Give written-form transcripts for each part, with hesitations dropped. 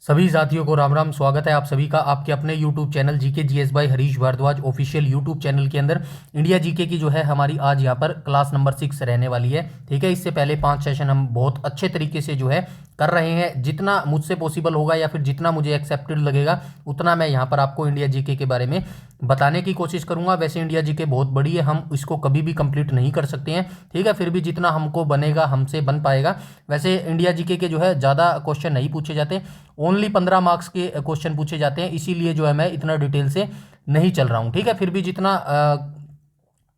सभी साथियों को राम राम। स्वागत है आप सभी का आपके अपने YouTube channel GK GS by Harish Bhardwaj official YouTube channel के अंदर। इंडिया जीके की जो है हमारी आज यहाँ पर क्लास नंबर 6 रहने वाली है। ठीक है, इससे पहले 5 सेशन हम बहुत अच्छे तरीके से जो है कर रहे हैं। जितना मुझसे पॉसिबल होगा या फिर जितना मुझे एक्सेप्टेड लगेगा उतना मैं यहाँ पर आपको इंडिया जीके के बारे में बताने की कोशिश करूंगा। वैसे इंडिया जीके बहुत बड़ी है, हम इसको कभी भी कंप्लीट नहीं कर सकते हैं। ठीक है, फिर भी जितना हमको बनेगा हमसे बन पाएगा। वैसे इंडिया जीके के जो है ज़्यादा क्वेश्चन नहीं पूछे जाते, ओनली 15 मार्क्स के क्वेश्चन पूछे जाते हैं, इसीलिए जो है मैं इतना डिटेल से नहीं चल रहा हूँ। ठीक है, फिर भी जितना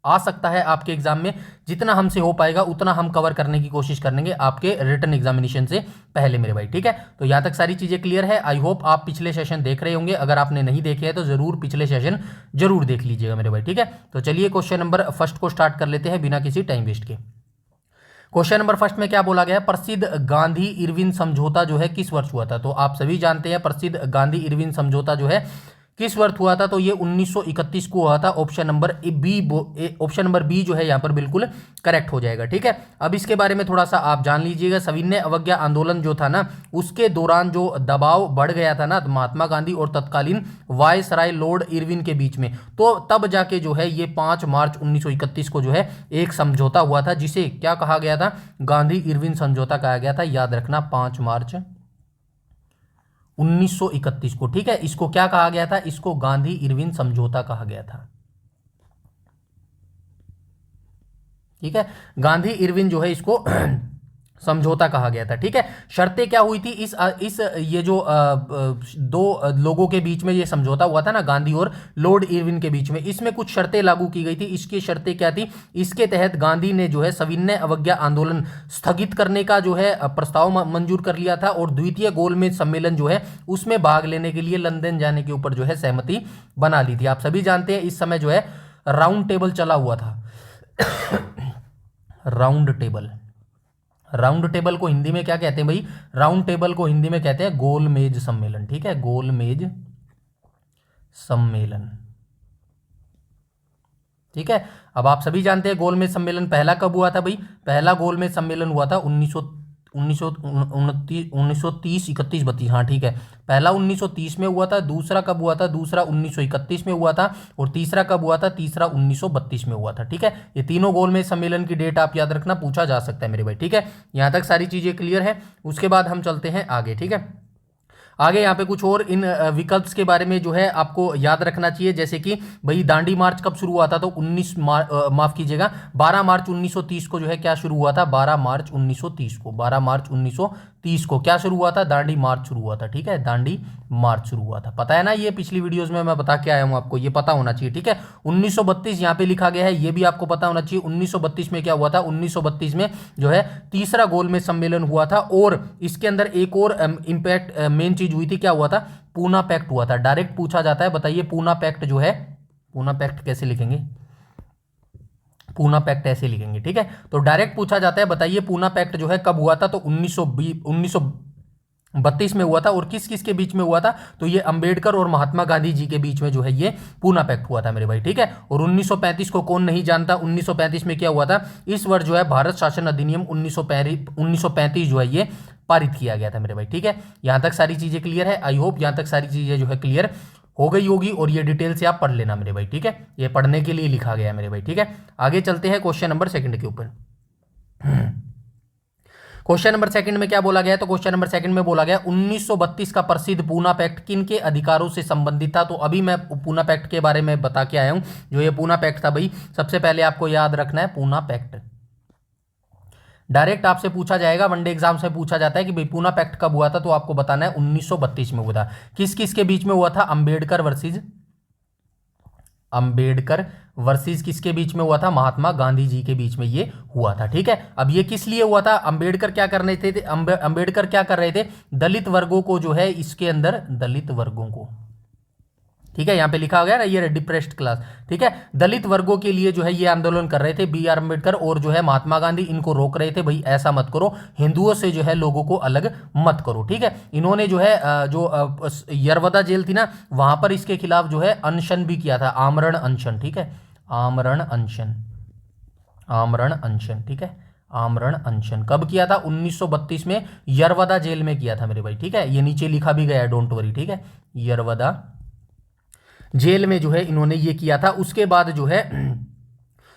आ सकता है आपके एग्जाम में, जितना हमसे हो पाएगा उतना हम कवर करने की कोशिश करेंगे आपके रिटन एग्जामिनेशन से पहले मेरे भाई। ठीक है, तो यहाँ तक सारी चीज़ें क्लियर है। आई होप आप पिछले सेशन देख रहे होंगे, अगर आपने नहीं देखे हैं तो जरूर पिछले सेशन जरूर देख लीजिएगा मेरे भाई। ठीक है, तो चलिए क्वेश्चन नंबर फर्स्ट को स्टार्ट कर लेते हैं बिना किसी टाइम वेस्ट के। क्वेश्चन नंबर फर्स्ट में क्या बोला गया है, प्रसिद्ध गांधी इरविन समझौता जो है किस वर्ष हुआ था। तो आप सभी जानते हैं प्रसिद्ध गांधी इरविन समझौता जो है किस वर्ष हुआ था। तो ये 1931 को हुआ था। ऑप्शन नंबर बी जो है यहाँ पर बिल्कुल करेक्ट हो जाएगा। ठीक है, अब इसके बारे में थोड़ा सा आप जान लीजिएगा। सविनय अवज्ञा आंदोलन जो था ना, उसके दौरान जो दबाव बढ़ गया था ना महात्मा गांधी और तत्कालीन वायसराय लॉर्ड इरविन के बीच में, तो तब जाके जो है ये 5 मार्च 1931 को जो है एक समझौता हुआ था, जिसे क्या कहा गया था, गांधी इरविन समझौता कहा गया था। याद रखना 5 मार्च 1931 को। ठीक है, इसको क्या कहा गया था, इसको गांधी इरविन समझौता कहा गया था। ठीक है, गांधी इरविन जो है इसको समझौता कहा गया था। ठीक है, शर्तें क्या हुई थी इस ये जो दो लोगों के बीच में ये समझौता हुआ था ना, गांधी और लॉर्ड इरविन के बीच में, इसमें कुछ शर्तें लागू की गई थी। इसकी शर्तें क्या थी, इसके तहत गांधी ने जो है सविनय अवज्ञा आंदोलन स्थगित करने का जो है प्रस्ताव मंजूर कर लिया था, और द्वितीय गोलमेज सम्मेलन जो है उसमें भाग लेने के लिए लंदन जाने के ऊपर जो है सहमति बना ली थी। आप सभी जानते हैं इस समय जो है राउंड टेबल चला हुआ था। राउंड टेबल को हिंदी में क्या कहते हैं भाई, राउंड टेबल को हिंदी में कहते हैं गोलमेज सम्मेलन। ठीक है, गोलमेज सम्मेलन। ठीक है, अब आप सभी जानते हैं गोलमेज सम्मेलन पहला कब हुआ था भाई, पहला गोलमेज सम्मेलन हुआ था 1930 31 32। हाँ ठीक है, पहला 1930 में हुआ था, दूसरा कब हुआ था, दूसरा 1931 में हुआ था, और तीसरा कब हुआ था, तीसरा 1932 में हुआ था। ठीक है, ये तीनों गोलमेज सम्मेलन की डेट आप याद रखना, पूछा जा सकता है मेरे भाई। ठीक है, यहां तक सारी चीजें क्लियर है। उसके बाद हम चलते हैं आगे। ठीक है, आगे यहाँ पे कुछ और इन विकल्प के बारे में जो है आपको याद रखना चाहिए, जैसे कि भाई दांडी मार्च कब शुरू हुआ था, तो 12 मार्च 1930 को जो है क्या शुरू हुआ था, 12 मार्च 1930 को, 12 मार्च 1930 को क्या शुरू हुआ था, दांडी मार्च शुरू हुआ था। ठीक है, दांडी मार्च शुरू हुआ था, पता है ना, ये पिछली वीडियोस में मैं बता के आया हूं, आपको ये पता होना चाहिए। ठीक है, 1932 यहाँ पे लिखा गया है, ये भी आपको पता होना चाहिए। 1932 में क्या हुआ था, 1932 में जो है तीसरा गोलमेज सम्मेलन हुआ था, और इसके अंदर एक और इंपैक्ट मेन चीज हुई थी, क्या हुआ था, पूना पैक्ट हुआ था। डायरेक्ट पूछा जाता है, बताइए पूना पैक्ट जो है, पूना पैक्ट कैसे लिखेंगे, पूना पैक्ट ऐसे लिखेंगे। ठीक है, तो डायरेक्ट पूछा जाता है, बताइए पूना पैक्ट जो है कब हुआ था, तो 1932 में हुआ था। और किस किस के बीच में हुआ था, तो ये अंबेडकर और महात्मा गांधी जी के बीच में जो है ये पूना पैक्ट हुआ था मेरे भाई। ठीक है, और 1935 को कौन नहीं जानता, 1935 में क्या हुआ था, इस वर्ष जो है भारत शासन अधिनियम 1935 जो है ये पारित किया गया था मेरे भाई। ठीक है, यहां तक सारी चीजें क्लियर है। आई होप यहां तक सारी चीजें जो है क्लियर हो गई होगी, और ये डिटेल से आप पढ़ लेना मेरे भाई। ठीक है, ये पढ़ने के लिए लिखा गया है मेरे भाई। ठीक है, आगे चलते हैं क्वेश्चन नंबर सेकंड के ऊपर। क्वेश्चन नंबर सेकंड में क्या बोला गया, तो क्वेश्चन नंबर सेकंड में बोला गया 1932 का प्रसिद्ध पूना पैक्ट किन के अधिकारों से संबंधित था। तो अभी मैं पूना पैक्ट के बारे में बता के आया हूं, जो ये पूना पैक्ट था भाई, सबसे पहले आपको याद रखना है पूना पैक्ट। डायरेक्ट आपसे पूछा जाएगा, वनडे एग्जाम से पूछा जाता है कि भाई पूना पैक्ट कब हुआ था, तो आपको बताना है 1932 में हुआ था। किस किस के बीच में हुआ था, अंबेडकर वर्सेस किसके बीच में हुआ था, महात्मा गांधी जी के बीच में ये हुआ था। ठीक है, अब ये किस लिए हुआ था, अंबेडकर क्या करने थे, अंबेडकर क्या कर रहे थे, दलित वर्गों को जो है इसके अंदर, दलित वर्गों को, ठीक है, यहाँ पे लिखा गया ना ये डिप्रेस्ड क्लास। ठीक है, दलित वर्गों के लिए जो है ये आंदोलन कर रहे थे BR अम्बेडकर और जो है महात्मा गांधी, इनको रोक रहे थे, भाई ऐसा मत करो, हिंदुओं से जो है लोगों को अलग मत करो। ठीक है, इन्होंने जो है यरवदा जेल थी ना, वहां पर इसके खिलाफ जो है अनशन भी किया था, आमरण अनशन। ठीक है, आमरण अनशन, ठीक है, आमरण अनशन कब किया था? 1932 में यरवदा जेल में किया था मेरे भाई, ठीक है। ये नीचे लिखा भी गया है, डोंट वरी, ठीक है। यरवदा जेल में जो है इन्होंने ये किया था। उसके बाद जो है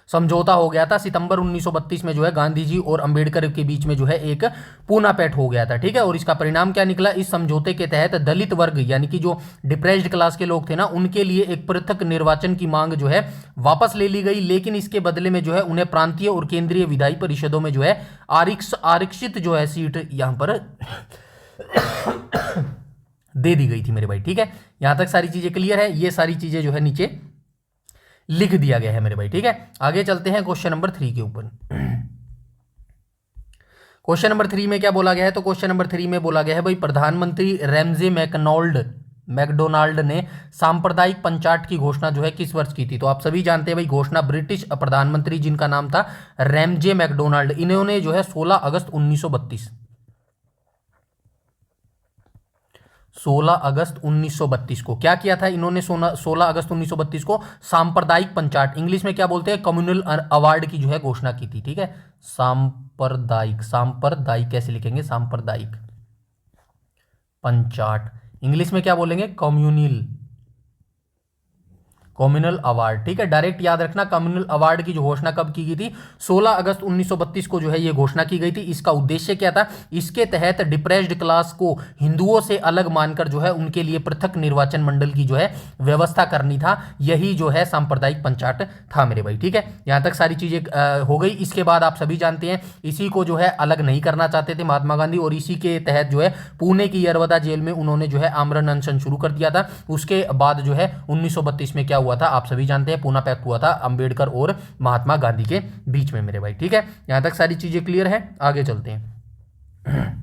समझौता हो गया था सितंबर 1932 में, जो है गांधी जी और अंबेडकर के बीच में जो है एक पूना पैठ हो गया था, ठीक है। और इसका परिणाम क्या निकला? इस समझौते के तहत दलित वर्ग यानी कि जो डिप्रेस्ड क्लास के लोग थे ना, उनके लिए एक पृथक निर्वाचन की मांग जो है वापस ले ली गई, लेकिन इसके बदले में जो है उन्हें प्रांतीय और केंद्रीय विधायी परिषदों में जो है आरक्षित जो है सीट यहां पर दे दी गई थी मेरे भाई, ठीक है। यहां तक सारी चीजें क्लियर है। ये सारी चीजें जो है नीचे लिख दिया गया है मेरे भाई, ठीक है। आगे चलते हैं क्वेश्चन नंबर 3 के ऊपर। क्वेश्चन नंबर 3 में क्या बोला गया है? तो क्वेश्चन नंबर 3 में बोला गया है भाई, प्रधानमंत्री रैमजे मैकडोनाल्ड ने सांप्रदायिक पंचायत की घोषणा जो है किस वर्ष की थी? तो आप सभी जानते हैं भाई, घोषणा ब्रिटिश प्रधानमंत्री जिनका नाम था रैमजे मैकडोनाल्ड, इन्होंने जो है 16 अगस्त 1932 को क्या किया था इन्होंने? 16 अगस्त 1932 को सांप्रदायिक पंचायत, इंग्लिश में क्या बोलते हैं, कम्युनल अवार्ड की जो है घोषणा की थी, ठीक है। सांप्रदायिक कैसे लिखेंगे? सांप्रदायिक पंचायत, इंग्लिश में क्या बोलेंगे? कम्युनल अवार्ड, ठीक है। डायरेक्ट याद रखना, कम्युनल अवार्ड की जो घोषणा कब की गई थी? 16 अगस्त 1932 को जो है ये घोषणा की गई थी। इसका उद्देश्य क्या था? इसके तहत डिप्रेस्ड क्लास को हिंदुओं से अलग मानकर जो है उनके लिए पृथक निर्वाचन मंडल की जो है व्यवस्था करनी था। यही जो है सांप्रदायिक पंचायत था मेरे भाई, ठीक है। यहां तक सारी चीजें हो गई। इसके बाद आप सभी जानते हैं, इसी को जो है अलग नहीं करना चाहते थे महात्मा गांधी, और इसी के तहत जो है पुणे की यरवदा जेल में उन्होंने जो है आमरण अनशन शुरू कर दिया था। उसके बाद जो है 1932 में क्या हुआ था? आप सभी जानते हैं, पूना पैक्ट हुआ था अंबेडकर और महात्मा गांधी के बीच में मेरे भाई, ठीक है। यहां तक सारी चीजें क्लियर है। आगे चलते हैं।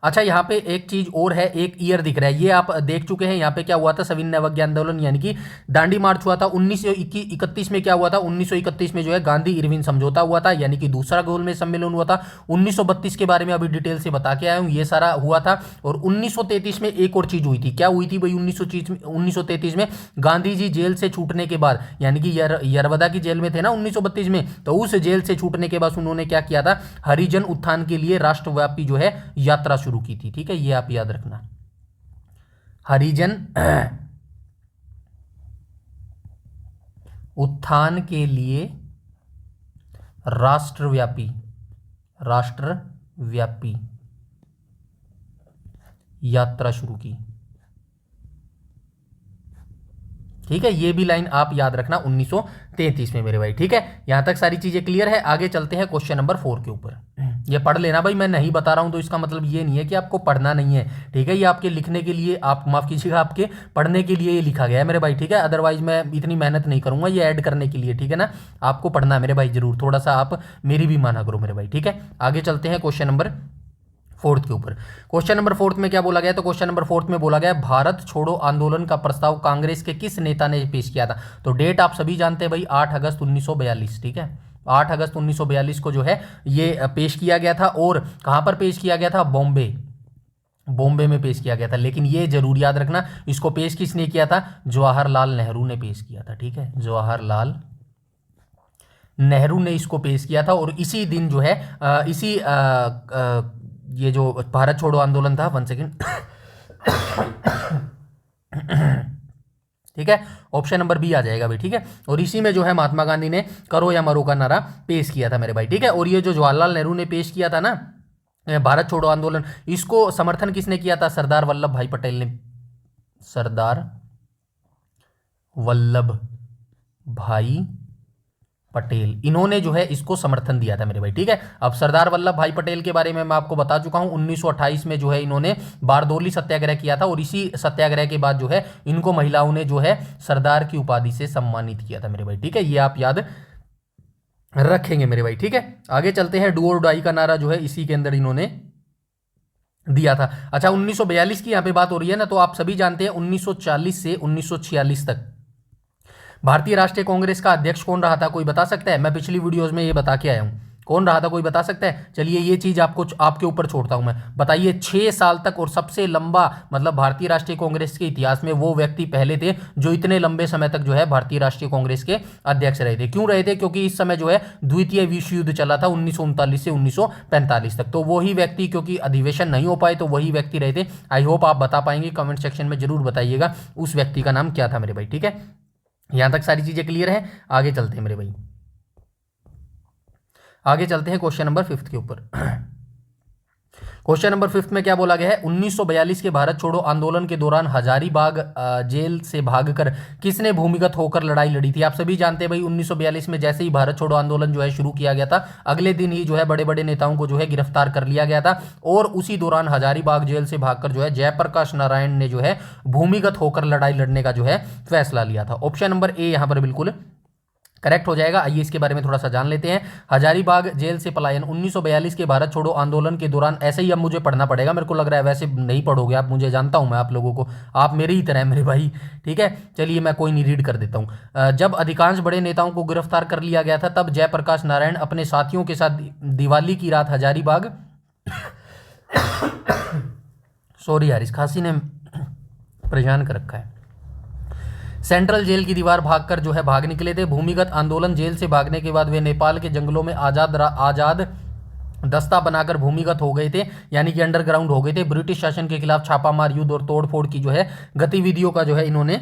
अच्छा, यहाँ पे एक चीज और है, एक ईयर दिख रहा है, ये आप देख चुके हैं। यहाँ पे क्या हुआ था? सविनय अवज्ञा आंदोलन यानी कि दांडी मार्च हुआ था 1931 में। क्या हुआ था? 1931 में जो है गांधी इरविन समझौता हुआ था, यानी कि दूसरा गोलमेज सम्मेलन हुआ था। 1932 के बारे में अभी डिटेल से बता के आया हूँ, ये सारा हुआ था। और 1933 में एक और चीज हुई थी। क्या हुई थी भाई? 1933 में गांधी जी जेल से छूटने के बाद, यानी कि यरवदा की जेल में थे ना 1932 में, तो उस जेल से छूटने के बाद उन्होंने क्या किया था? हरिजन उत्थान के लिए राष्ट्रव्यापी जो है यात्रा शुरू की थी, ठीक है। ये आप याद रखना, हरिजन उत्थान के लिए राष्ट्रव्यापी यात्रा शुरू की, ठीक है। ये भी लाइन आप याद रखना 1933 में मेरे भाई, ठीक है। यहां तक सारी चीजें क्लियर है। आगे चलते हैं क्वेश्चन नंबर 4 के ऊपर। ये पढ़ लेना भाई, मैं नहीं बता रहा हूं तो इसका मतलब ये नहीं है कि आपको पढ़ना नहीं है, ठीक है। ये आपके लिखने के लिए, आप माफ कीजिएगा, आपके पढ़ने के लिए ये लिखा गया है मेरे भाई, ठीक है। अदरवाइज मैं इतनी मेहनत नहीं करूंगा ये ऐड करने के लिए, ठीक है ना। आपको पढ़ना है मेरे भाई जरूर, थोड़ा सा आप मेरी भी माना करो मेरे भाई, ठीक है। आगे चलते हैं क्वेश्चन नंबर 4 के ऊपर। क्वेश्चन नंबर 4 में क्या बोला गया? तो क्वेश्चन नंबर 4 में बोला गया, भारत छोड़ो आंदोलन का प्रस्ताव कांग्रेस के किस नेता ने पेश किया था? तो डेट आप सभी जानते हैं भाई, 8 अगस्त 1942, ठीक है। 8 अगस्त 1942 को जो है ये पेश किया गया था। और कहां पर पेश किया गया था? बॉम्बे में पेश किया गया था। लेकिन ये जरूर याद रखना, इसको पेश किसने किया था? जवाहरलाल नेहरू ने पेश किया था, ठीक है। जवाहरलाल नेहरू ने इसको पेश किया था। और इसी दिन जो है ये जो भारत छोड़ो आंदोलन था, 1 सेकेंड, ठीक है, ऑप्शन नंबर बी आ जाएगा भाई, ठीक है। और इसी में जो है महात्मा गांधी ने करो या मरो का नारा पेश किया था मेरे भाई, ठीक है। और ये जो जवाहरलाल नेहरू ने पेश किया था ना भारत छोड़ो आंदोलन, इसको समर्थन किसने किया था? सरदार वल्लभ भाई पटेल ने। सरदार वल्लभ भाई पटेल, इन्होंने जो है इसको समर्थन दिया था मेरे भाई, ठीक है। अब सरदार वल्लभ भाई पटेल के बारे में मैं आपको बता चुका हूं, 1928 में जो है इन्होंने बारदोली सत्याग्रह किया था। और इसी सत्याग्रह के बाद जो है इनको महिलाओं ने जो है सरदार की उपाधि से सम्मानित किया था मेरे भाई, ठीक है। ये आप याद रखेंगे मेरे भाई, ठीक है। आगे चलते हैं, डू और डाई का नारा जो है इसी के अंदर इन्होंने दिया था। अच्छा, 1942 की यहां पे बात हो रही है ना, तो आप सभी जानते हैं 1940 से 1946 तक भारतीय राष्ट्रीय कांग्रेस का अध्यक्ष कौन रहा था? कोई बता सकता है? मैं पिछली वीडियोस में ये बता के आया हूं, कौन रहा था, कोई बता सकता है? चलिए ये चीज आपको आपके ऊपर छोड़ता हूं मैं, बताइए 6 साल तक, और सबसे लंबा मतलब भारतीय राष्ट्रीय कांग्रेस के इतिहास में वो व्यक्ति पहले थे जो इतने लंबे समय तक जो है भारतीय राष्ट्रीय कांग्रेस के अध्यक्ष रहे थे। क्यों रहे थे? क्योंकि इस समय जो है द्वितीय विश्व युद्ध चला था 1939 से 1945 तक, तो वही व्यक्ति, क्योंकि अधिवेशन नहीं हो पाए तो वही व्यक्ति रहे थे। आई होप आप बता पाएंगे, कमेंट सेक्शन में जरूर बताइएगा उस व्यक्ति का नाम क्या था मेरे भाई। ठीक है, यहां तक सारी चीजें क्लियर है? आगे चलते हैं मेरे भाई, आगे चलते हैं क्वेश्चन नंबर 5 के ऊपर। क्वेश्चन नंबर 5 में क्या बोला गया है? 1942 के भारत छोड़ो आंदोलन के दौरान हजारीबाग जेल से भागकर किसने भूमिगत होकर लड़ाई लड़ी थी? आप सभी जानते हैं भाई 1942 में जैसे ही भारत छोड़ो आंदोलन जो है शुरू किया गया था, अगले दिन ही जो है बड़े बड़े नेताओं को जो है गिरफ्तार कर लिया गया था, और उसी दौरान हजारीबाग जेल से भागकर जो है जयप्रकाश नारायण ने जो है भूमिगत होकर लड़ाई लड़ने का जो है फैसला लिया था। ऑप्शन नंबर ए यहां पर बिल्कुल करेक्ट हो जाएगा। आइए इसके बारे में थोड़ा सा जान लेते हैं। हजारीबाग जेल से पलायन 1942 के भारत छोड़ो आंदोलन के दौरान, ऐसे ही अब मुझे पढ़ना पड़ेगा, मेरे को लग रहा है वैसे नहीं पढ़ोगे आप, मुझे जानता हूं मैं आप लोगों को, आप मेरे ही तरह है मेरे भाई। ठीक है, चलिए मैं कोई नहीं, रीड कर देता हूं। जब अधिकांश बड़े नेताओं को गिरफ्तार कर लिया गया था, तब जयप्रकाश नारायण अपने साथियों के साथ दिवाली की रात हजारीबाग सॉरी यार, इस खांसी ने परेशान कर रखा है, सेंट्रल जेल की दीवार भागकर जो है भाग निकले थे। भूमिगत आंदोलन जेल से भागने के बाद वे नेपाल के जंगलों में आजाद दस्ता बनाकर भूमिगत हो गए थे, यानी कि अंडरग्राउंड हो गए थे। ब्रिटिश शासन के खिलाफ छापामार युद्ध और तोड़फोड़ की जो है गतिविधियों का जो है इन्होंने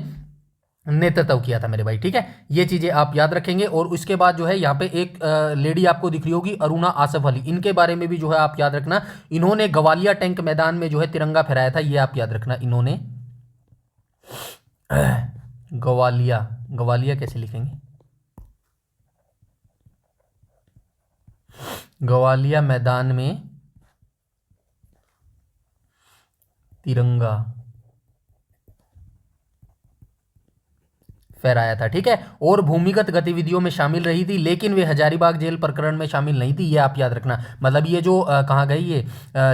नेतृत्व किया था मेरे भाई। ठीक है, ये चीजें आप याद रखेंगे। और उसके बाद जो है यहाँ पे एक लेडी आपको दिख रही होगी, अरुणा आसफ अली, इनके बारे में भी जो है आप याद रखना। इन्होंने गवालिया टैंक मैदान में जो है तिरंगा फहराया था, ये आप याद रखना। इन्होंने गवालिया, गवालिया कैसे लिखेंगे? गवालिया मैदान में तिरंगा फहराया था। ठीक है, और भूमिगत गतिविधियों में शामिल रही थी, लेकिन वे हजारीबाग जेल प्रकरण में शामिल नहीं थी, ये आप याद रखना। मतलब ये जो कहाँ गई, ये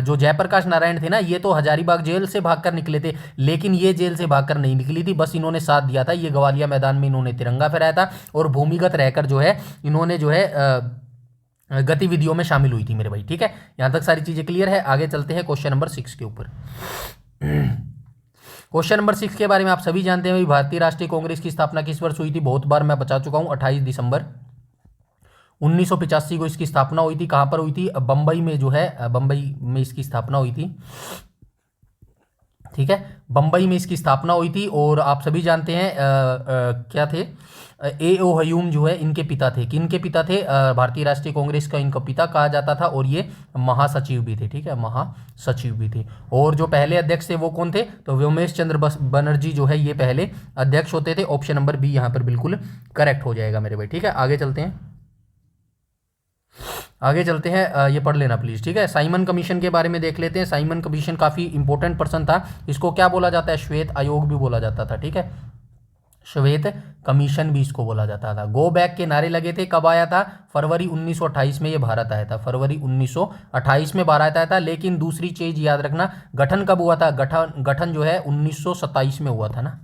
जो जयप्रकाश नारायण थे ना, ये तो हजारीबाग जेल से भागकर निकले थे, लेकिन ये जेल से भागकर नहीं निकली थी, बस इन्होंने साथ दिया था। ये गवालिया मैदान में इन्होंने तिरंगा फहराया था, और भूमिगत रहकर जो है इन्होंने जो है गतिविधियों में शामिल हुई थी मेरे भाई। ठीक है, यहां तक सारी चीजें क्लियर है। आगे चलते हैं क्वेश्चन नंबर 6 के ऊपर। क्वेश्चन नंबर 6 के बारे में आप सभी जानते हैं भाई, भारतीय राष्ट्रीय कांग्रेस की स्थापना किस वर्ष हुई थी? बहुत बार मैं बता चुका हूं, 28 दिसंबर 1985 को इसकी स्थापना हुई थी। कहां पर हुई थी? बंबई में जो है, बंबई में इसकी स्थापना हुई थी। ठीक है, बंबई में इसकी स्थापना हुई थी। और आप सभी जानते हैं क्या थे, ए ओ हयूम जो है इनके पिता थे। किनके पिता थे? भारतीय राष्ट्रीय कांग्रेस का इनका पिता कहा जाता था, और ये महासचिव भी थे। ठीक है, महासचिव भी थे। और जो पहले अध्यक्ष थे वो कौन थे? तो व्योमेश चंद्र बनर्जी जो है ये पहले अध्यक्ष होते थे। ऑप्शन नंबर बी यहाँ पर बिल्कुल करेक्ट हो जाएगा मेरे भाई। ठीक है, आगे चलते हैं, आगे चलते हैं। ये पढ़ लेना प्लीज। ठीक है, साइमन कमीशन के बारे में देख लेते हैं। साइमन कमीशन काफी इंपॉर्टेंट पर्सन था, इसको क्या बोला जाता है? श्वेत आयोग भी बोला जाता था। ठीक है, श्वेत कमीशन भी इसको बोला जाता था। गो बैक के नारे लगे थे, कब आया था? फरवरी 1928 में ये भारत आया था, फरवरी 1928 में भारत आया था। लेकिन दूसरी चीज याद रखना, गठन कब हुआ था? गठन जो है 1927 में हुआ था ना,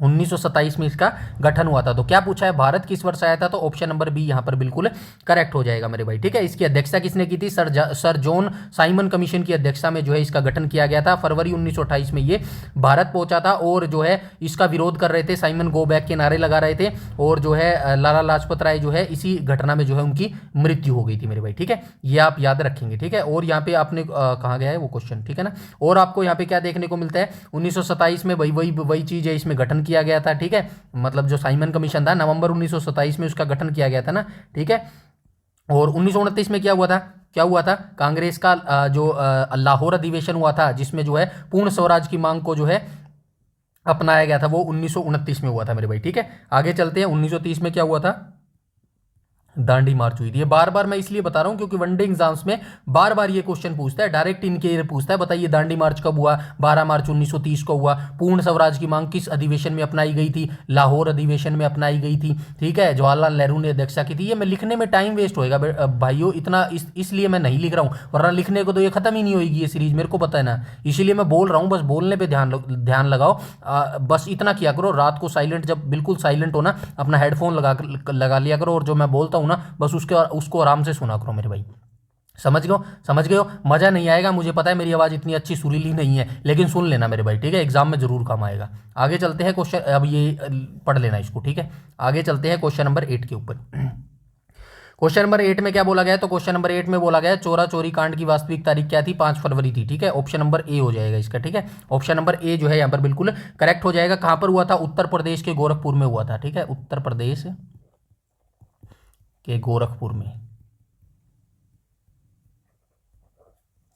1927 में इसका गठन हुआ था। तो क्या पूछा है, भारत किस वर्ष आया था? तो ऑप्शन नंबर बी यहां पर बिल्कुल करेक्ट हो जाएगा मेरे भाई। ठीक है, इसकी अध्यक्षता किसने की थी? सर जॉन साइमन कमीशन की अध्यक्षता में जो है इसका गठन किया गया था। फरवरी 1928 में ये भारत पहुंचा था, और जो है इसका विरोध कर रहे थे, साइमन गो बैक के नारे लगा रहे थे, और जो है लाला लाजपत राय जो है इसी घटना में जो है उनकी मृत्यु हो गई थी मेरे भाई। ठीक है, ये आप याद रखेंगे। ठीक है, और यहाँ पे आपने कहाँ गया है वो क्वेश्चन? ठीक है ना, और आपको यहाँ पे क्या देखने को मिलता है? 1927 में वही चीज है, इसमें गठन किया गया था। ठीक है, मतलब जो साइमन कमीशन था, नवंबर 1927 में उसका गठन किया गया था ना। ठीक है, और 1929 में क्या हुआ था? क्या हुआ था? कांग्रेस का जो लाहौर अधिवेशन हुआ था, जिसमें जो है पूर्ण स्वराज की मांग को जो है अपनाया गया था, वो 1929 में हुआ था मेरे भाई। ठीक है, आगे चलते हैं। 1930 में क्या हुआ था? दांडी मार्च हुई थी। ये बार बार मैं इसलिए बता रहा हूं क्योंकि वनडे एग्जाम्स में बार बार ये क्वेश्चन पूछता है, डायरेक्ट इनके पूछता है, बताइए दांडी मार्च कब हुआ? 12 मार्च 1930 को हुआ। पूर्ण स्वराज की मांग किस अधिवेशन में अपनाई गई थी? लाहौर अधिवेशन में अपनाई गई थी। ठीक है, जवाहरलाल नेहरू ने अध्यक्षता की थी। ये मैं लिखने में टाइम वेस्ट होएगा भाइयों, इतना इसलिए मैं नहीं लिख रहा हूँ, वरना लिखने को तो ये खत्म ही नहीं होगी ये सीरीज, मेरे को पता है ना, इसीलिए मैं बोल रहा हूँ। बस बोलने पर ध्यान लगाओ, बस इतना किया करो। रात को साइलेंट, जब बिल्कुल साइलेंट हो ना, अपना हेडफोन लगा लिया करो, और जो मैं बोलता हूँ हूँ ना, बस उसको आराम से सुना करो मेरे भाई। समझ गए हो। मज़ा नहीं आएगा, मुझे पता है मेरी आवाज़ इतनी अच्छी सुरीली नहीं है, लेकिन सुन लेना मेरे भाई, ठीक है, एग्जाम में जरूर काम आएगा। आगे चलते हैं क्वेश्चन, अब ये पढ़ लेना इसको, ठीक है। आगे चलते हैं क्वेश्चन नंबर 8 के ऊपर। क्वेश्चन नंबर 8 में क्या बोला गया है, तो क्वेश्चन नंबर 8 में बोला गया है चोरा चोरी कांड की वास्तविक तारीख क्या थी, 5 फरवरी थी, ठीक है। ऑप्शन नंबर ए हो जाएगा इसका, ठीक है। ऑप्शन नंबर ए जो है यहाँ पर बिल्कुल करेक्ट हो जाएगा। कहाँ पर हुआ था, उत्तर प्रदेश के गोरखपुर में हुआ था, ठीक है, उत्तर प्रदेश के गोरखपुर में,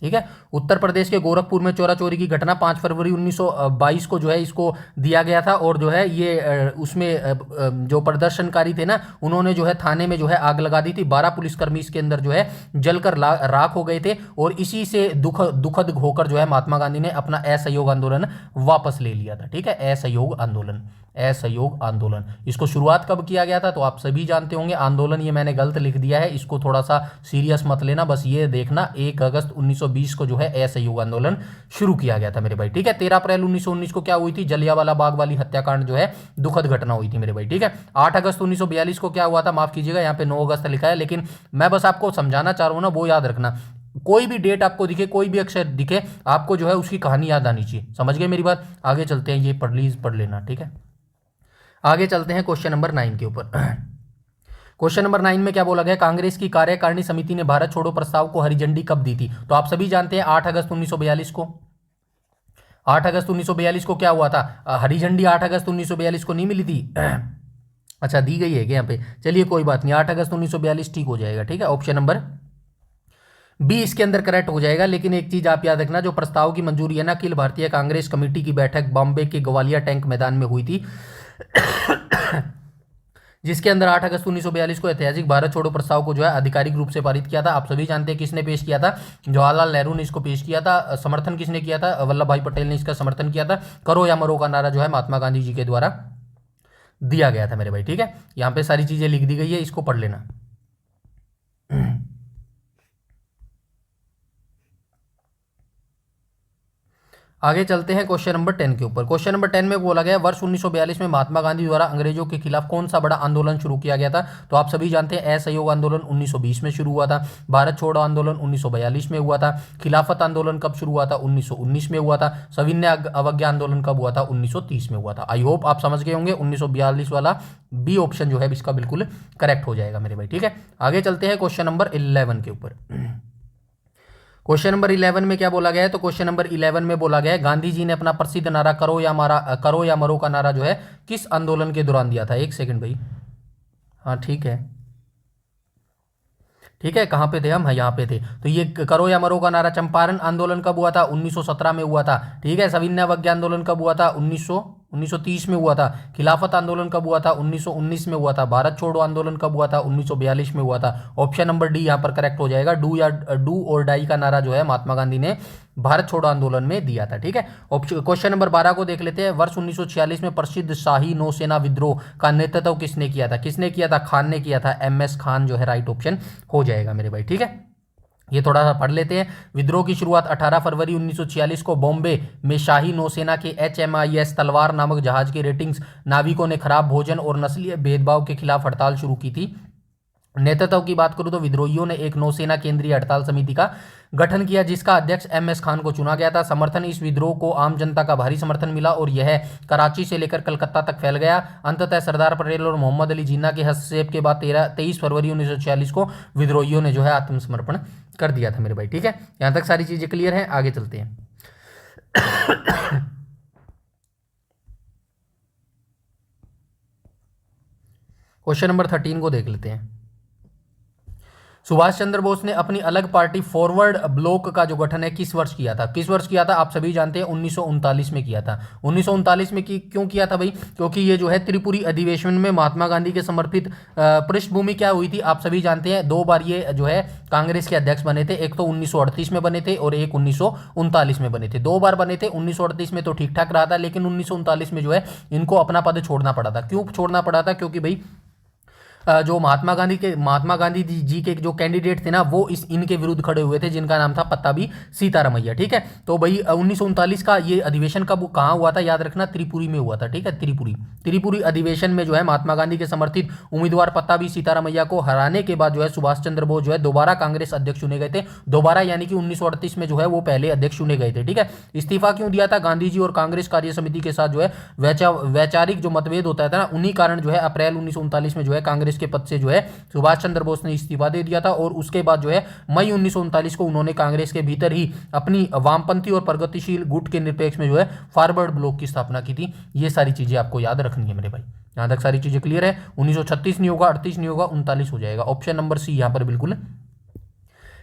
ठीक है। उत्तर प्रदेश के गोरखपुर में चोरा चोरी की घटना 5 फरवरी 1922 को जो है इसको दिया गया था। और जो है ये उसमें जो प्रदर्शनकारी थे ना, उन्होंने जो है थाने में जो है आग लगा दी थी। 12 पुलिसकर्मी इसके अंदर जो है जलकर राख हो गए थे। और इसी से दुखद होकर जो है महात्मा गांधी ने अपना असहयोग आंदोलन वापस ले लिया था, ठीक है। असहयोग आंदोलन इसको शुरुआत कब किया गया था, तो आप सभी जानते होंगे। आंदोलन ये मैंने गलत लिख दिया है, इसको थोड़ा सा सीरियस मत लेना, बस ये देखना 1 अगस्त 1920 को जो है असहयोग आंदोलन शुरू किया गया था मेरे भाई, ठीक है। 13 अप्रैल 1919 को क्या हुई थी, जलियांवाला बाग वाली हत्याकांड जो है दुखद घटना हुई थी मेरे भाई, ठीक है। 8 अगस्त 1942 को क्या हुआ था, माफ कीजिएगा यहाँ पे 9 अगस्त लिखा है, लेकिन मैं बस आपको समझाना चाह रहा हूँ ना, वो याद रखना। कोई भी डेट आपको दिखे, कोई भी अक्षर दिखे, आपको जो है उसकी कहानी याद आनी चाहिए। समझ गए मेरी बात। आगे चलते हैं, ये प्लीज पढ़ लेना, ठीक है। आगे चलते हैं क्वेश्चन नंबर 9 के ऊपर। क्वेश्चन नंबर 9 में क्या बोला गया, कांग्रेस की कार्यकारिणी समिति ने भारत छोड़ो प्रस्ताव को हरी झंडी कब दी थी, तो आप सभी जानते हैं 8 अगस्त 1942 को। 8 अगस्त 1942 को क्या हुआ था, हरी झंडी 8 अगस्त 1942 को नहीं मिली थी। अच्छा, दी गई है क्या यहाँ पे, चलिए कोई बात नहीं, 8 अगस्त 1942 ठीक हो जाएगा, ठीक है। ऑप्शन नंबर बी इसके अंदर करेक्ट हो जाएगा। लेकिन एक चीज आप याद रखना, जो प्रस्ताव की मंजूरी है ना, अखिल भारतीय कांग्रेस कमेटी की बैठक बॉम्बे के ग्वालियर टैंक मैदान में हुई थी, जिसके अंदर 8 अगस्त 1942 को ऐतिहासिक भारत छोड़ो प्रस्ताव को जो है आधिकारिक रूप से पारित किया था। आप सभी जानते हैं किसने पेश किया था, जवाहरलाल नेहरू ने इसको पेश किया था। समर्थन किसने किया था, वल्लभ भाई पटेल ने इसका समर्थन किया था। करो या मरो का नारा जो है महात्मा गांधी जी के द्वारा दिया गया था मेरे भाई, ठीक है। यहाँ पे सारी चीजें लिख दी गई है, इसको पढ़ लेना। आगे चलते हैं क्वेश्चन नंबर 10 के ऊपर। क्वेश्चन नंबर 10 में बोला गया वर्ष 1942 में महात्मा गांधी द्वारा अंग्रेजों के खिलाफ कौन सा बड़ा आंदोलन शुरू किया गया था, तो आप सभी जानते हैं असहयोग आंदोलन 1920 में शुरू हुआ था। भारत छोड़ो आंदोलन 1942 में हुआ था। खिलाफत आंदोलन कब शुरू हुआ था, 1919 में हुआ था। सविनय अवज्ञा आंदोलन कब हुआ था, 1930 में हुआ था। आई होप आप समझ गए होंगे। 1942 वाला बी ऑप्शन जो है इसका बिल्कुल करेक्ट हो जाएगा मेरे भाई, ठीक है। आगे चलते हैं क्वेश्चन नंबर 11 के ऊपर। क्वेश्चन नंबर 11 में क्या बोला गया है, तो क्वेश्चन नंबर 11 में बोला गया है गांधी जी ने अपना प्रसिद्ध नारा करो या मरो का नारा जो है किस आंदोलन के दौरान दिया था। एक सेकंड भाई, हाँ ठीक है, कहाँ पे थे हम, हाँ यहाँ पे थे। तो ये करो या मरो का नारा चंपारण आंदोलन कब हुआ था, 1917 में हुआ था, ठीक है। सविनय अवज्ञा आंदोलन कब हुआ था, 1930 में हुआ था। खिलाफत आंदोलन कब हुआ था, 1919 में हुआ था। भारत छोड़ो आंदोलन कब हुआ था, 1942 में हुआ था। ऑप्शन नंबर डी यहाँ पर करेक्ट हो जाएगा। डू और डाई का नारा जो है महात्मा गांधी ने भारत छोड़ो आंदोलन में दिया था, ठीक है। क्वेश्चन नंबर 12 को देख लेते हैं। वर्ष 1946 में प्रसिद्ध शाही नौसेना विद्रोह का नेतृत्व किसने किया था, खान ने किया था। MS खान जो है राइट ऑप्शन हो जाएगा मेरे भाई, ठीक है। ये थोड़ा सा पढ़ लेते हैं। विद्रोह की शुरुआत 18 फरवरी 1946 को बॉम्बे में शाही नौसेना के HMIS तलवार नामक जहाज के रेटिंग्स नाविकों ने खराब भोजन और नस्लीय भेदभाव के खिलाफ हड़ताल शुरू की थी। नेतृत्व की बात करूं तो विद्रोहियों ने एक नौसेना केंद्रीय हड़ताल समिति का गठन किया, जिसका अध्यक्ष MS खान को चुना गया था। समर्थन इस विद्रोह को आम जनता का भारी समर्थन मिला और यह कराची से लेकर कलकत्ता तक फैल गया। अंततः सरदार पटेल और मोहम्मद अली जिन्ना के हस्तक्षेप के बाद 23 फरवरी 1946 को विद्रोहियों ने जो है आत्मसमर्पण कर दिया था मेरे भाई, ठीक है। यहां तक सारी चीजें क्लियर हैं। आगे चलते हैं। क्वेश्चन नंबर 13 को देख लेते हैं। सुभाष चंद्र बोस ने अपनी अलग पार्टी फॉरवर्ड ब्लॉक का जो गठन है किस वर्ष किया था, आप सभी जानते हैं 1939 में किया था। 1939 में क्यों किया था भाई, क्योंकि ये जो है त्रिपुरी अधिवेशन में महात्मा गांधी के समर्पित पृष्ठभूमि क्या हुई थी, आप सभी जानते हैं। 2 बार ये जो है कांग्रेस के अध्यक्ष बने थे, एक तो 1938 में बने थे और एक 1939 में बने थे। 2 बार बने थे। 1938 में तो ठीक ठाक रहा था, लेकिन 1939 में जो है इनको अपना पद छोड़ना पड़ा था। क्यों छोड़ना पड़ा था, क्योंकि भाई जो महात्मा गांधी जी के जो कैंडिडेट थे ना वो इनके विरुद्ध खड़े हुए थे, जिनका नाम था पत्ताभी सीतारामैया। ठीक है, तो भाई 1939 का ये अधिवेशन कब कहाँ हुआ था, याद रखना, त्रिपुरी में हुआ था। ठीक है, त्रिपुरी अधिवेशन में जो है महात्मा गांधी के समर्थित उम्मीदवार पत्ताभी सीतारामैया को हराने के बाद जो है सुभाष चंद्र बोस जो है दोबारा कांग्रेस अध्यक्ष चुने गए थे। दोबारा यानी कि 1938 में जो है वो पहले अध्यक्ष चुने गए थे। ठीक है, इस्तीफा क्यों दिया था, गांधी जी और कांग्रेस कार्य समिति के साथ जो है वैचारिक जो मतभेद होता था ना, उन्हीं कारण जो है अप्रैल 1939 में जो है कांग्रेस के पद से जो है सुभाष चंद्र बोस ने इस्तीफा दे दिया था। और उसके बाद जो है मई 1939 को उन्होंने कांग्रेस के भीतर ही अपनी वामपंथी और प्रगतिशील गुट के निरपेक्ष में जो है फॉरवर्ड ब्लॉक की स्थापना की थी। ये सारी चीजें आपको याद रखनी है मेरे भाई। यहां तक सारी चीजें क्लियर है। 1936 नहीं होगा, 38 नहीं होगा, 39 हो जाएगा। ऑप्शन नंबर सी यहां पर बिल्कुल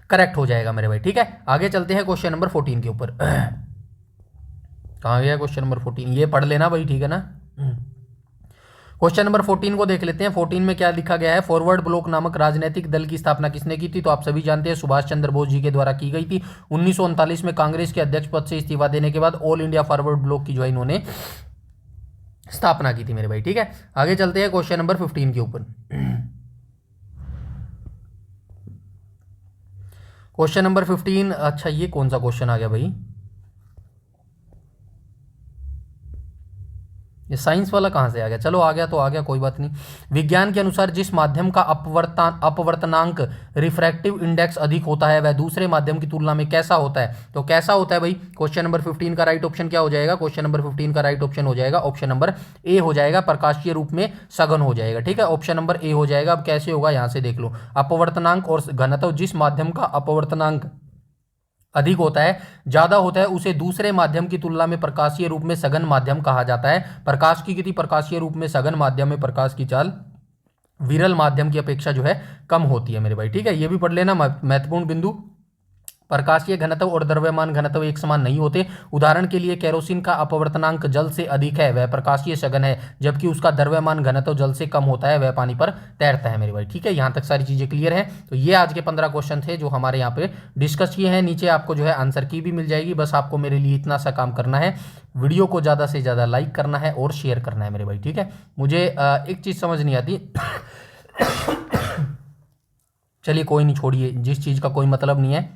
करेक्ट हो जाएगा मेरे भाई। ठीक है, आगे चलते हैं क्वेश्चन नंबर 14 के ऊपर। कहां गया क्वेश्चन नंबर 14, ये पढ़ लेना भाई, ठीक है ना। क्वेश्चन नंबर 14 को देख लेते हैं। 14 में क्या लिखा गया है, फॉरवर्ड ब्लॉक नामक राजनीतिक दल की स्थापना किसने की थी, तो आप सभी जानते हैं सुभाष चंद्र बोस जी के द्वारा की गई थी। 1939 में कांग्रेस के अध्यक्ष पद से इस्तीफा देने के बाद ऑल इंडिया फॉरवर्ड ब्लॉक की जो है इन्होंने स्थापना की थी मेरे भाई। ठीक है, आगे चलते हैं क्वेश्चन नंबर 15 के ऊपर। क्वेश्चन नंबर 15, अच्छा ये कौन सा क्वेश्चन आ गया भाई, ये साइंस वाला कहाँ से आ गया, चलो आ गया तो आ गया, कोई बात नहीं। विज्ञान के अनुसार जिस माध्यम का अपवर्तनांक रिफ्रैक्टिव इंडेक्स अधिक होता है वह दूसरे माध्यम की तुलना में कैसा होता है, तो कैसा होता है भाई। क्वेश्चन नंबर 15 का राइट ऑप्शन क्या हो जाएगा, क्वेश्चन नंबर 15 का राइट ऑप्शन हो जाएगा ऑप्शन नंबर ए हो जाएगा, प्रकाशीय रूप में सघन हो जाएगा। ठीक है, ऑप्शन नंबर ए हो जाएगा। अब कैसे होगा यहां से देख लो, अपवर्तनांक और घनत्व, जिस माध्यम का अपवर्तनांक अधिक होता है, ज्यादा होता है, उसे दूसरे माध्यम की तुलना में प्रकाशीय रूप में सघन माध्यम कहा जाता है। प्रकाश की गति प्रकाशीय रूप में सघन माध्यम में प्रकाश की चाल विरल माध्यम की अपेक्षा जो है कम होती है मेरे भाई। ठीक है, ये भी पढ़ लेना, महत्वपूर्ण बिंदु। प्रकाशीय घनत्व और द्रव्यमान घनत्व एक समान नहीं होते। उदाहरण के लिए केरोसिन का अपवर्तनांक जल से अधिक है, वह प्रकाशीय सघन है, जबकि उसका द्रव्यमान घनत्व जल से कम होता है, वह पानी पर तैरता है मेरे भाई। ठीक है, यहां तक सारी चीजें क्लियर है। तो ये आज के 15 क्वेश्चन थे जो हमारे यहाँ पे डिस्कस किए हैं। नीचे आपको जो है आंसर की भी मिल जाएगी, बस आपको मेरे लिए इतना सा काम करना है, वीडियो को ज्यादा से ज्यादा लाइक करना है और शेयर करना है मेरे भाई। ठीक है, मुझे एक चीज समझ नहीं आती चलिए कोई नहीं, छोड़िए, जिस चीज का कोई मतलब नहीं है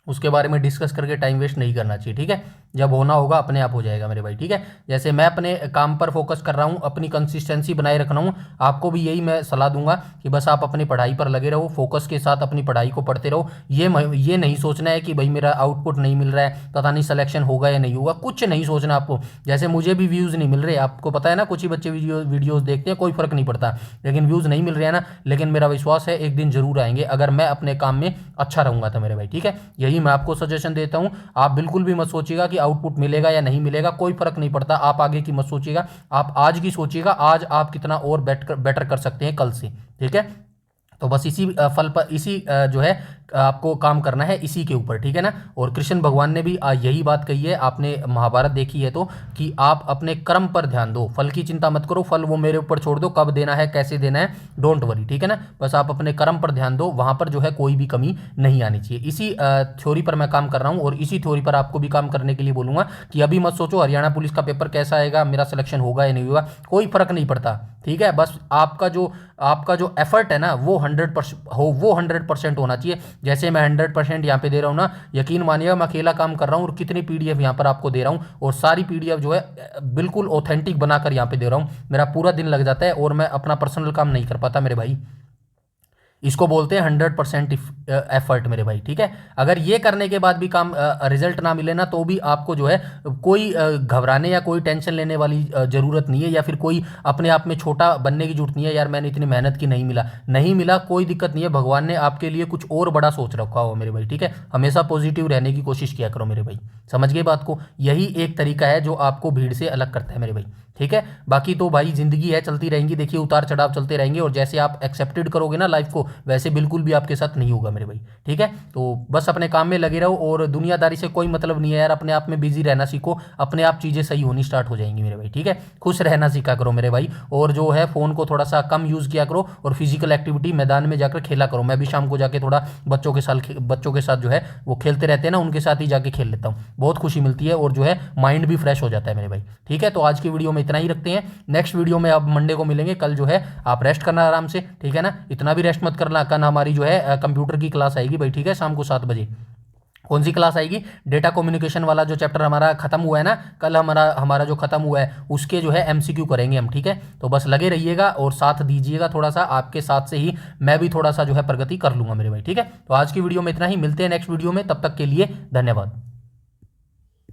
उसके बारे में डिस्कस करके टाइम वेस्ट नहीं करना चाहिए। ठीक है, जब होना होगा अपने आप हो जाएगा मेरे भाई। ठीक है, जैसे मैं अपने काम पर फोकस कर रहा हूँ, अपनी कंसिस्टेंसी बनाए रख रहा हूँ, आपको भी यही मैं सलाह दूंगा कि बस आप अपनी पढ़ाई पर लगे रहो, फोकस के साथ अपनी पढ़ाई को पढ़ते रहो। ये नहीं सोचना है कि भाई मेरा आउटपुट नहीं मिल रहा है, पता नहीं सिलेक्शन होगा या नहीं होगा, कुछ नहीं सोचना आपको। जैसे मुझे भी व्यूज़ नहीं मिल रहे, आपको पता है ना, कुछ ही बच्चे वीडियोज़ देखते हैं, कोई फर्क नहीं पड़ता, लेकिन व्यूज़ नहीं मिल रहे हैं ना, लेकिन मेरा विश्वास है एक दिन जरूर आएंगे अगर मैं अपने काम में अच्छा रहूँगा तो मेरे भाई। ठीक है, यही मैं आपको सजेशन देता हूं। आप बिल्कुल भी मत सोचिएगा कि आउटपुट मिलेगा या नहीं मिलेगा, कोई फर्क नहीं पड़ता। आप आगे की मत सोचिएगा, आप आज की सोचिएगा, आज आप कितना और बेटर कर सकते हैं कल से। ठीक है, तो बस इसी फल पर, इसी जो है आपको काम करना है, इसी के ऊपर। ठीक है ना, और कृष्ण भगवान ने भी यही बात कही है, आपने महाभारत देखी है तो, कि आप अपने कर्म पर ध्यान दो, फल की चिंता मत करो, फल वो मेरे ऊपर छोड़ दो, कब देना है कैसे देना है डोंट वरी। ठीक है ना, बस आप अपने कर्म पर ध्यान दो, वहां पर जो है कोई भी कमी नहीं आनी चाहिए। इसी थ्योरी पर मैं काम कर रहा हूँ और इसी थ्योरी पर आपको भी काम करने के लिए बोलूंगा कि अभी मत सोचो हरियाणा पुलिस का पेपर कैसा आएगा, मेरा सिलेक्शन होगा या नहीं होगा, कोई फर्क नहीं पड़ता। ठीक है, बस आपका जो एफर्ट है ना वो 100% होना चाहिए। जैसे मैं 100% यहाँ पे दे रहा हूँ ना, यकीन मानिएगा मैं अकेला काम कर रहा हूँ और कितनी पीडीएफ यहाँ पर आपको दे रहा हूँ, और सारी पीडीएफ जो है बिल्कुल ऑथेंटिक बनाकर यहाँ पे दे रहा हूँ। मेरा पूरा दिन लग जाता है और मैं अपना पर्सनल काम नहीं कर पाता मेरे भाई। इसको बोलते हैं 100% एफर्ट मेरे भाई। ठीक है, अगर ये करने के बाद भी काम रिजल्ट ना मिले ना, तो भी आपको जो है कोई घबराने या कोई टेंशन लेने वाली ज़रूरत नहीं है, या फिर कोई अपने आप में छोटा बनने की जरूरत नहीं है, यार मैंने इतनी मेहनत की नहीं मिला, कोई दिक्कत नहीं है, भगवान ने आपके लिए कुछ और बड़ा सोच रखा हो मेरे भाई। ठीक है, हमेशा पॉजिटिव रहने की कोशिश किया करो मेरे भाई, समझ गए बात को। यही एक तरीका है जो आपको भीड़ से अलग करता है मेरे भाई। ठीक है, बाकी तो भाई जिंदगी है, चलती रहेंगी, देखिए उतार चढ़ाव चलते रहेंगे, और जैसे आप एक्सेप्टेड करोगे ना लाइफ को, वैसे बिल्कुल भी आपके साथ नहीं होगा मेरे भाई। ठीक है, तो बस अपने काम में लगे रहो और दुनियादारी से कोई मतलब नहीं है यार, अपने आप में बिजी रहना सीखो, अपने आप चीज़ें सही होनी स्टार्ट हो जाएंगी मेरे भाई। ठीक है, खुश रहना सीखा करो मेरे भाई, और जो है फ़ोन को थोड़ा सा कम यूज़ किया करो, और फिजिकल एक्टिविटी मैदान में जाकर खेला करो। मैं भी शाम को जाके थोड़ा बच्चों के साथ जो है वो खेलते रहते हैं ना, उनके साथ ही जाके खेल लेता हूँ, बहुत खुशी मिलती है और जो है माइंड भी फ्रेश हो जाता है मेरे भाई। ठीक है, तो आज की वीडियो में इतना ही रखते हैं। नेक्स्ट वीडियो में अब मंडे को मिलेंगे। कल जो है आप रेस्ट करना आराम से, ठीक है ना, इतना भी रेस्ट मत करना। कल हमारी जो है कंप्यूटर की क्लास आएगी भाई, ठीक है, शाम को 7 बजे। कौन सी क्लास आएगी? डेटा कम्युनिकेशन वाला जो चैप्टर हमारा खत्म हुआ है ना, कल हमारा जो खत्म हुआ है उसके जो है एमसीक्यू करेंगे हम, ठीक है। तो बस लगे रहिएगा और साथ दीजिएगा थोड़ा सा, आपके साथ से ही मैं भी थोड़ा सा जो है प्रगति कर लूंगा मेरे भाई, ठीक है। तो आज की वीडियो में इतना ही, मिलते हैं नेक्स्ट वीडियो में, तब तक के लिए धन्यवाद।